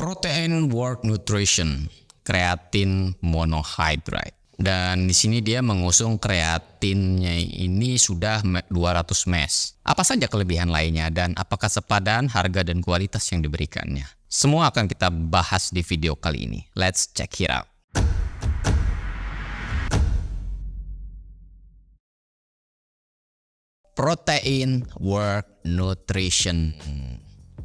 Protein Work Nutrition, kreatin monohydrate. Dan di sini dia mengusung kreatinnya ini sudah 200 mg. Apa saja kelebihan lainnya dan apakah sepadan harga dan kualitas yang diberikannya? Semua akan kita bahas di video kali ini. Let's check it out. Protein Work Nutrition.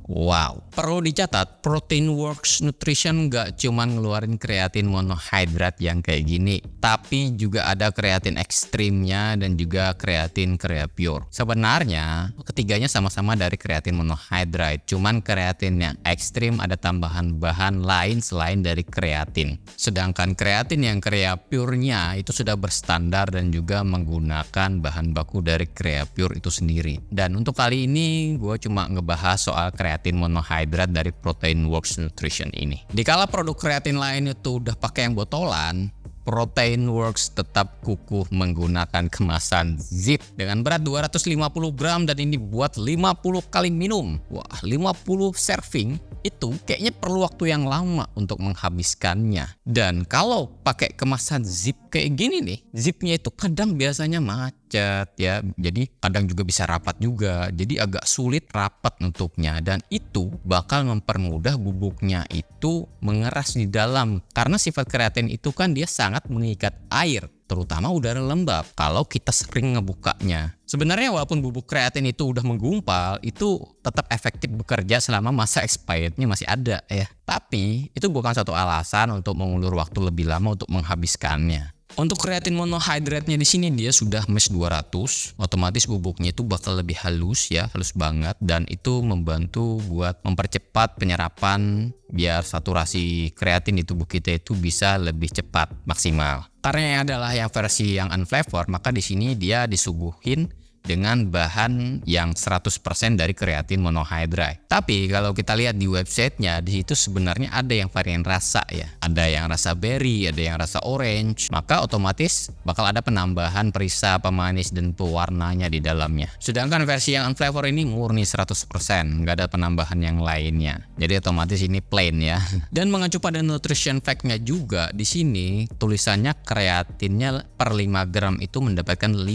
Wow, perlu dicatat, Protein Works Nutrition nggak cuma ngeluarin kreatin monohydrate yang kayak gini, tapi juga ada kreatin ekstrimnya dan juga kreatin pure. Sebenarnya ketiganya sama-sama dari kreatin monohydrate, cuman kreatin yang ekstrim ada tambahan bahan lain selain dari kreatin. Sedangkan kreatin yang pure-nya itu sudah berstandar dan juga menggunakan bahan baku dari pure itu sendiri. Dan untuk kali ini gue cuma ngebahas soal kreatin monohydrate dari Protein Works Nutrition ini. Dikala produk kreatin lain itu udah pakai yang botolan, Protein Works tetap kukuh menggunakan kemasan zip dengan berat 250 gram dan ini buat 50 kali minum. Wah, 50 serving itu kayaknya perlu waktu yang lama untuk menghabiskannya. Dan kalau pakai kemasan zip kayak gini nih, zipnya itu kadang biasanya macet ya. Jadi kadang juga bisa rapat juga. Jadi agak sulit rapat nutupnya dan itu bakal mempermudah bubuknya itu mengeras di dalam. Karena sifat kreatin itu kan dia sangat mengikat air, terutama udara lembab kalau kita sering ngebukanya. Sebenarnya walaupun bubuk kreatin itu udah menggumpal, itu tetap efektif bekerja selama masa expirednya masih ada ya. Tapi itu bukan satu alasan untuk mengulur waktu lebih lama untuk menghabiskannya. Untuk kreatin monohydrate-nya di sini dia sudah MES 200, otomatis bubuknya itu bakal lebih halus ya, halus banget dan itu membantu buat mempercepat penyerapan biar saturasi kreatin di tubuh kita itu bisa lebih cepat maksimal. Karena adalah yang versi yang unflavored, maka di sini dia disuguhin dengan bahan yang 100% dari kreatin monohydrate. Tapi kalau kita lihat di websitenya, di situ sebenarnya ada yang varian rasa ya. Ada yang rasa berry, ada yang rasa orange. Maka otomatis bakal ada penambahan perisa, pemanis, dan pewarnanya di dalamnya. Sedangkan versi yang unflavored ini murni 100%, nggak ada penambahan yang lainnya. Jadi otomatis ini plain ya. Dan mengacu pada nutrition fact-nya juga, di sini tulisannya kreatinnya per 5 gram itu mendapatkan 5.000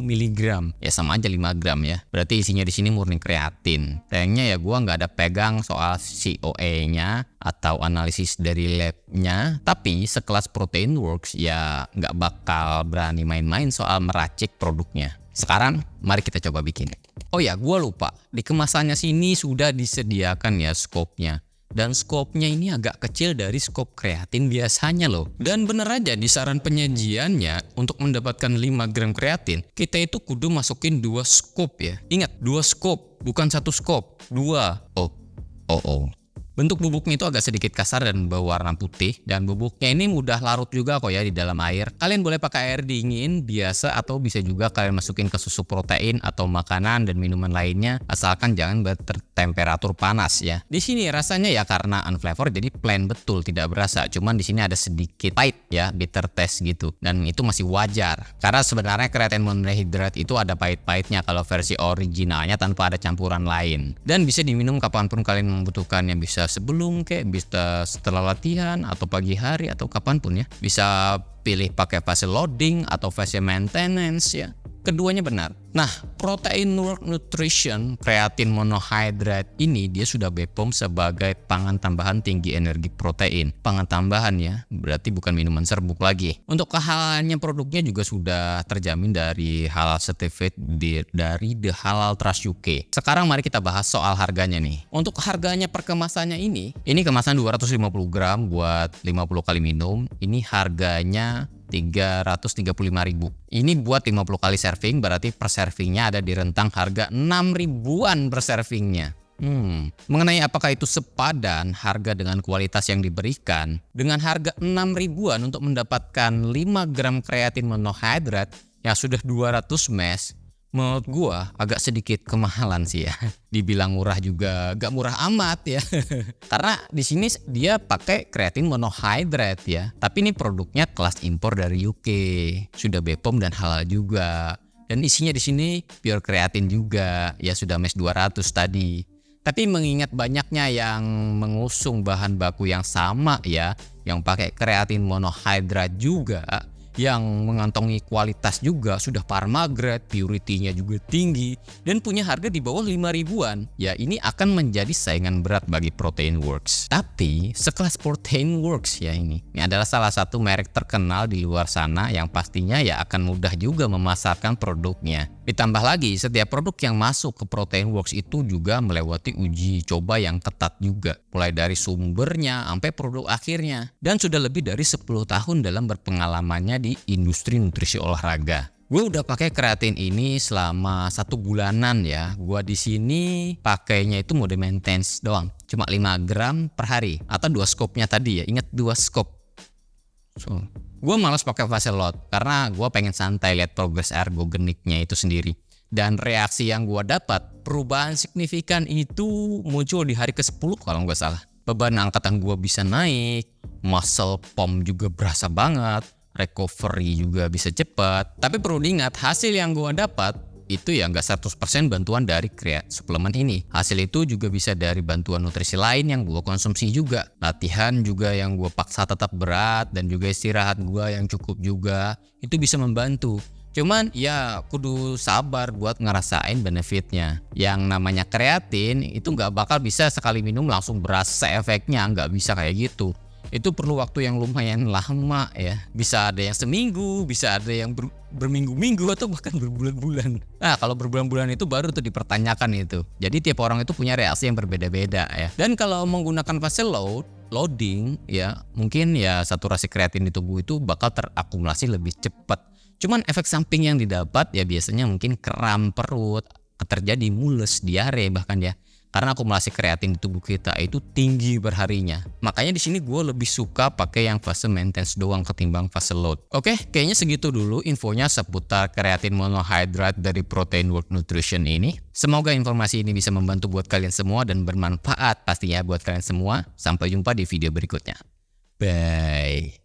mg. Ya sama aja 5 gram ya. Berarti isinya di sini murni kreatin. Sayangnya ya gua nggak ada pegang soal COE-nya atau analisis dari lab-nya. Tapi sekelas Protein Works ya nggak bakal berani main-main soal meracik produknya. Sekarang mari kita coba bikin. Oh ya, gua lupa. Di kemasannya sini sudah disediakan ya skopnya. Dan skopnya ini agak kecil dari skop kreatin biasanya loh. Dan bener aja di saran penyajiannya untuk mendapatkan 5 gram kreatin, kita itu kudu masukin 2 skop ya. Ingat, 2 skop, bukan 1 skop, 2. Oh. Bentuk bubuknya itu agak sedikit kasar dan berwarna putih. Dan bubuknya ini mudah larut juga kok ya di dalam air. Kalian boleh pakai air dingin biasa atau bisa juga kalian masukin ke susu protein atau makanan dan minuman lainnya. Asalkan jangan bertemperatur panas ya. Di sini rasanya ya karena unflavored jadi plain betul, tidak berasa. Cuman di sini ada sedikit pahit ya, bitter taste gitu. Dan itu masih wajar. Karena sebenarnya kreatin monohydrate itu ada pahit-pahitnya kalau versi originalnya tanpa ada campuran lain. Dan bisa diminum kapanpun kalian membutuhkannya, bisa sebelum bisa setelah latihan atau pagi hari atau kapanpun ya. Bisa pilih pakai fase loading atau fase maintenance ya. Keduanya benar. Nah, Protein Work Nutrition kreatin monohydrate ini dia sudah BPOM sebagai pangan tambahan tinggi energi protein. Pangan tambahan ya, berarti bukan minuman serbuk lagi. Untuk kehalalannya produknya juga sudah terjamin dari halal certificate dari The Halal Trust UK. Sekarang mari kita bahas soal harganya nih. Untuk harganya per kemasannya ini kemasan 250 gram buat 50 kali minum. Ini harganya 335.000. Ini buat 50 kali serving, berarti per servingnya ada di rentang harga 6.000-an per servingnya. Mengenai apakah itu sepadan harga dengan kualitas yang diberikan, dengan harga 6.000-an untuk mendapatkan 5 gram kreatin monohydrate yang sudah 200 mg, menurut gua agak sedikit kemahalan sih ya. Dibilang murah juga gak murah amat ya. Karena di sini dia pakai kreatin monohydrate ya. Tapi ini produknya kelas impor dari UK. Sudah BPOM dan halal juga. Dan isinya di sini pure kreatin juga. Ya sudah MES 200 tadi. Tapi mengingat banyaknya yang mengusung bahan baku yang sama ya, yang pakai kreatin monohydrat juga, yang mengantongi kualitas juga sudah pharma-grade, purity-nya juga tinggi, dan punya harga di bawah 5 ribuan, ya ini akan menjadi saingan berat bagi Proteinworks. Tapi sekelas Proteinworks ya ini adalah salah satu merek terkenal di luar sana yang pastinya ya akan mudah juga memasarkan produknya. Ditambah lagi, setiap produk yang masuk ke Proteinworks itu juga melewati uji coba yang ketat juga, mulai dari sumbernya sampai produk akhirnya, dan sudah lebih dari 10 tahun dalam berpengalamannya di industri nutrisi olahraga. Gue udah pakai kreatin ini selama 1 bulanan ya. Gue di sini pakainya itu mode maintenance doang, cuma 5 gram per hari atau 2 scope-nya tadi ya. Ingat 2 scope. Gue malas pakai fase load karena gue pengen santai lihat progres ergogeniknya itu sendiri. Dan reaksi yang gue dapat, perubahan signifikan itu muncul di hari ke-10 kalau nggak salah. Beban angkatan gue bisa naik, muscle pump juga berasa banget, recovery juga bisa cepat. Tapi perlu diingat, hasil yang gue dapat itu ya nggak 100% bantuan dari suplemen ini. Hasil itu juga bisa dari bantuan nutrisi lain yang gue konsumsi juga. Latihan juga yang gue paksa tetap berat, dan juga istirahat gue yang cukup juga, itu bisa membantu. Cuman ya kudu sabar buat ngerasain benefitnya. Yang namanya kreatin itu nggak bakal bisa sekali minum langsung berasa efeknya, nggak bisa kayak gitu. Itu perlu waktu yang lumayan lama ya. Bisa ada yang seminggu, bisa ada yang berminggu-minggu, atau bahkan berbulan-bulan. Nah kalau berbulan-bulan itu baru tuh dipertanyakan itu. Jadi tiap orang itu punya reaksi yang berbeda-beda ya. Dan kalau menggunakan fase loading ya, mungkin ya saturasi kreatin di tubuh itu bakal terakumulasi lebih cepat. Cuman efek samping yang didapat ya biasanya mungkin kram perut, terjadi mules, diare bahkan ya. Karena akumulasi kreatin di tubuh kita itu tinggi berharinya. Makanya di sini gue lebih suka pakai yang fase maintenance doang ketimbang fase load. Oke, kayaknya segitu dulu infonya seputar kreatin monohydrat dari Proteinworks Nutrition ini. Semoga informasi ini bisa membantu buat kalian semua dan bermanfaat pastinya buat kalian semua. Sampai jumpa di video berikutnya. Bye.